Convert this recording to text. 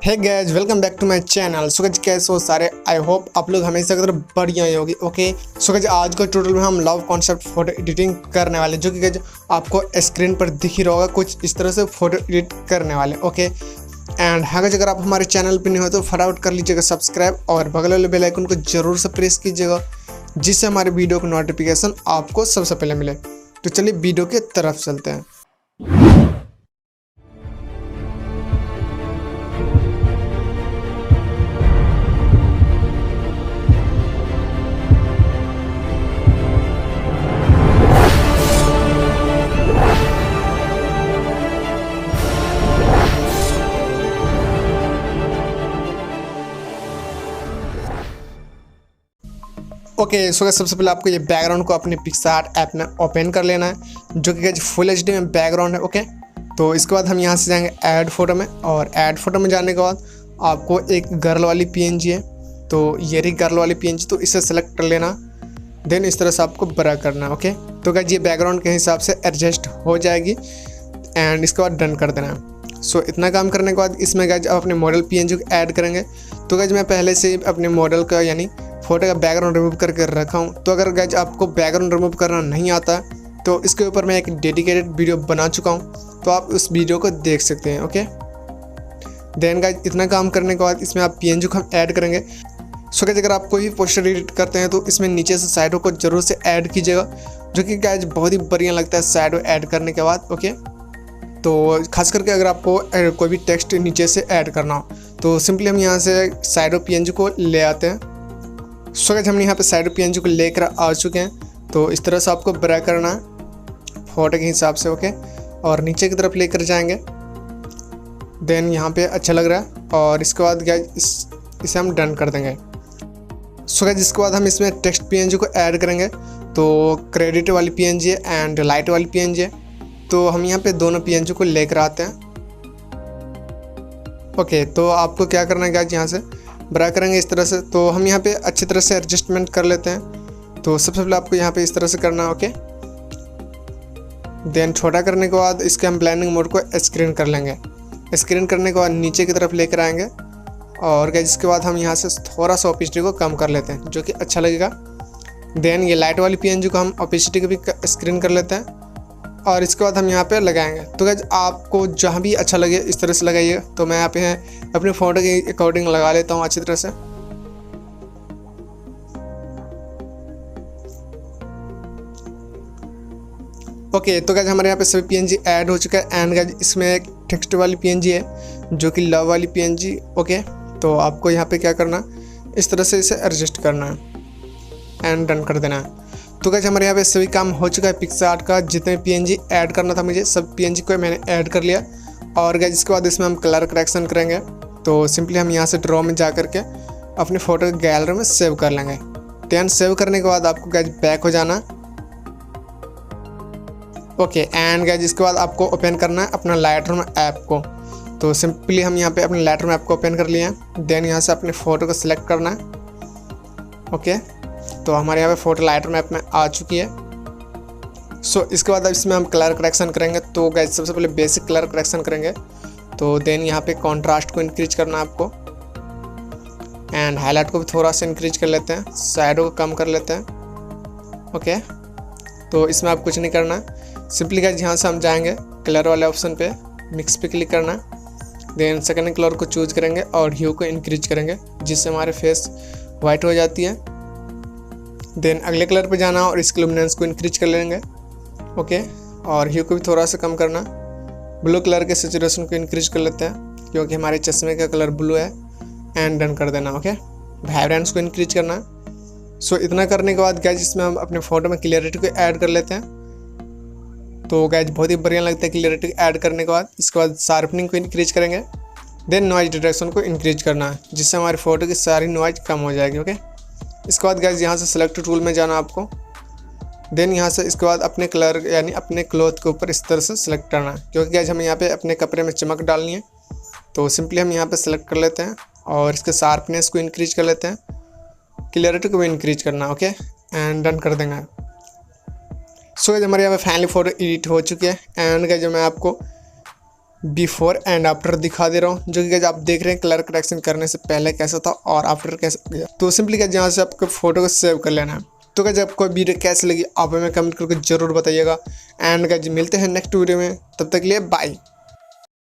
Hey guys, welcome back to my channel. So guys, कैसे हो सारे? आई होप आप लोग हमेशा की तरह बढ़िया ही होगी। ओके, सो गाइस, आज का ट्यूटोरियल में हम लव कॉन्सेप्ट फोटो एडिटिंग करने वाले, जो कि गाइस आपको स्क्रीन पर दिख ही रहा होगा। कुछ इस तरह से फोटो एडिट करने वाले। ओके, एंड हाँ गाइस, अगर आप हमारे चैनल पर नहीं हो तो फटाफट कर लीजिएगा सब्सक्राइब और बगल वाले बेल आइकन को जरूर से प्रेस कीजिएगा, जिससे हमारे वीडियो का नोटिफिकेशन आपको सबसे पहले मिले। तो चलिए वीडियो की तरफ चलते हैं। ओके, सो गाइस, सबसे पहले आपको ये बैकग्राउंड को अपने पिक्सआर्ट ऐप में ओपन कर लेना है, जो कि गाइस फुल एचडी में बैकग्राउंड है। ओके, तो इसके बाद हम यहाँ से जाएंगे ऐड फोटो में, और ऐड फोटो में जाने के बाद आपको एक गर्ल वाली पीएनजी है, तो ये रही गर्ल वाली पीएनजी, तो इसे सेलेक्ट कर लेना। देन इस तरह से आपको बड़ा करना है। ओके, तो गाइस ये बैकग्राउंड के हिसाब से एडजस्ट हो जाएगी, एंड इसके बाद डन कर देना है। सो इतना काम करने के बाद इसमें गाइस आप अपने मॉडल पीएनजी को ऐड करेंगे। तो गाइस मैं पहले से अपने मॉडल का यानी फोटो का बैकग्राउंड रिमूव करके रखा हूँ। तो अगर गाइस आपको बैकग्राउंड रिमूव करना नहीं आता तो इसके ऊपर मैं एक डेडिकेटेड वीडियो बना चुका हूँ, तो आप उस वीडियो को देख सकते हैं। ओके, देन गाइस इतना काम करने के बाद इसमें आप पीएनजी को हम ऐड करेंगे। सो गाइस अगर आप कोई भी पोस्टर एडिट करते हैं तो इसमें नीचे से शैडो को जरूर से ऐड कीजिएगा, जो कि गाइस बहुत ही बढ़िया लगता है शैडो ऐड करने के बाद। ओके, तो खास करके अगर आपको कोई भी टेक्स्ट नीचे से ऐड करना हो तो सिंपली हम यहाँ से शैडो पीएनजी को ले आते हैं। सो गाइस हम यहाँ पे शैडो पीएनजी को लेकर आ चुके हैं, तो इस तरह से आपको बड़ा करना है फोटो के हिसाब से। ओके, और नीचे की तरफ लेकर जाएंगे। देन यहाँ पे अच्छा लग रहा है, और इसके बाद गाइस इसे हम डन कर देंगे। सो गाइस इसके बाद हम इसमें टेक्स्ट पीएनजी को ऐड करेंगे। तो क्रेडिट वाली पीएनजी है एंड लाइट वाली पीएनजी है, तो हम यहाँ पे दोनों पीएनजी को लेकर आते हैं। ओके, तो आपको क्या करना है गाइस, यहाँ से बड़ा करेंगे इस तरह से। तो हम यहाँ पे अच्छी तरह से एडजस्टमेंट कर लेते हैं। तो सबसे पहले आपको यहाँ पे इस तरह से करना है। ओके, देन छोटा करने के बाद इसके हम ब्लेंडिंग मोड को स्क्रीन कर लेंगे। स्क्रीन करने के बाद नीचे की तरफ लेकर आएंगे, और गाइस इसके बाद हम यहाँ से थोड़ा सा ओपेसिटी को कम कर लेते हैं, जो कि अच्छा लगेगा। देन ये लाइट वाली पीएनजी को हम ओपेसिटी को भी स्क्रीन कर लेते हैं, और इसके बाद हम यहाँ पे लगाएंगे। तो गाइस आपको जहाँ भी अच्छा लगे इस तरह से लगाइए। तो मैं यहाँ पे अपने फ़ोटो के अकॉर्डिंग लगा लेता हूँ अच्छी तरह से। ओके, तो गाइस हमारे यहाँ पे सभी पीएनजी ऐड हो चुका है, एंड गाइस इसमें एक टेक्स्ट वाली पीएनजी है, जो कि लव वाली पीएनजी। ओके, तो आपको यहाँ पे क्या करना, इस तरह से इसे एडजस्ट करना है एंड डन कर देना है। तो गाइस हमारे यहाँ पे सभी काम हो चुका है। पिक्सआर्ट का जितने पीएनजी ऐड करना था मुझे, सब पीएनजी को मैंने ऐड कर लिया। और गाइस इसके बाद इसमें हम कलर करेक्शन करेंगे। तो सिंपली हम यहाँ से ड्रॉ में जा करके अपने फ़ोटो गैलरी में सेव कर लेंगे। देन सेव करने के बाद आपको गाइस बैक हो जाना। ओके, एंड गाइस इसके बाद आपको ओपन करना है अपना लाइटरूम ऐप को। तो सिंपली हम यहाँ पे अपने लाइटरूम ऐप को ओपन कर लिए हैं। देन यहाँ से अपने फ़ोटो को सिलेक्ट करना है। ओके, तो हमारे यहाँ पे फोटो लाइटरूम ऐप में आ चुकी है। सो इसके बाद अब इसमें हम कलर करेक्शन करेंगे। तो गाइस सबसे पहले बेसिक कलर करेक्शन करेंगे। तो देन यहाँ पे कॉन्ट्रास्ट को इंक्रीज करना है आपको, एंड हाईलाइट को भी थोड़ा सा इंक्रीज कर लेते हैं, शैडो को कम कर लेते हैं। ओके, तो इसमें आप कुछ नहीं करना, सिंपली गाइस यहाँ से हम जाएंगे कलर वाले ऑप्शन पे, मिक्स पे क्लिक करना। देन सेकेंड कलर को चूज करेंगे और ह्यू को इंक्रीज करेंगे, जिससे हमारे फेस वाइट हो जाती है। देन अगले कलर पे जाना और इसके लुमिनेंस को इंक्रीज कर लेंगे। ओके, और ह्यू को भी थोड़ा सा कम करना। ब्लू कलर के सैचुरेशन को इंक्रीज कर लेते हैं, क्योंकि हमारे चश्मे का कलर ब्लू है, एंड डन कर देना। ओके, वाइब्रेंस को इंक्रीज करना। सो इतना करने के बाद गाइस इसमें हम अपने फ़ोटो में क्लियरिटी को ऐड कर लेते हैं। तो गाइस बहुत ही बढ़िया लगता है क्लियरिटी ऐड करने के बाद। इसके बाद शार्पनिंग को इंक्रीज करेंगे। देन नॉइज डिटेक्शन को इंक्रीज करना है, जिससे हमारी फ़ोटो की सारी नॉइज कम हो जाएगी। ओके, इसके बाद गाइस यहाँ से सेलेक्ट टूल में जाना आपको। देन यहाँ से इसके बाद अपने कलर यानी अपने क्लॉथ के ऊपर इस तरह से सिलेक्ट करना है, क्योंकि गाइस हमें यहाँ पे अपने कपड़े में चमक डालनी है। तो सिंपली हम यहाँ पे सेलेक्ट कर लेते हैं, और इसके शार्पनेस को इंक्रीज कर लेते हैं, क्लियरिटी को भी इंक्रीज करना। ओके, एंड डन कर देंगे। सो गाइस हमारे यहाँ पे फाइनली फ़ोटो एडिट हो चुकी है। एंड गाइस मैं आपको बिफोर एंड आफ्टर दिखा दे रहा हूँ, जो कि गाइस आप देख रहे हैं कलर करेक्शन करने से पहले कैसा था और आफ्टर कैसा गया। तो सिंपली गाइस यहाँ से आपको फोटो को सेव कर लेना है। तो गाइस आपको वीडियो कैसी लगी आप हमें कमेंट करके जरूर बताइएगा। एंड गाइस मिलते हैं नेक्स्ट वीडियो में, तब तक के लिए बाय।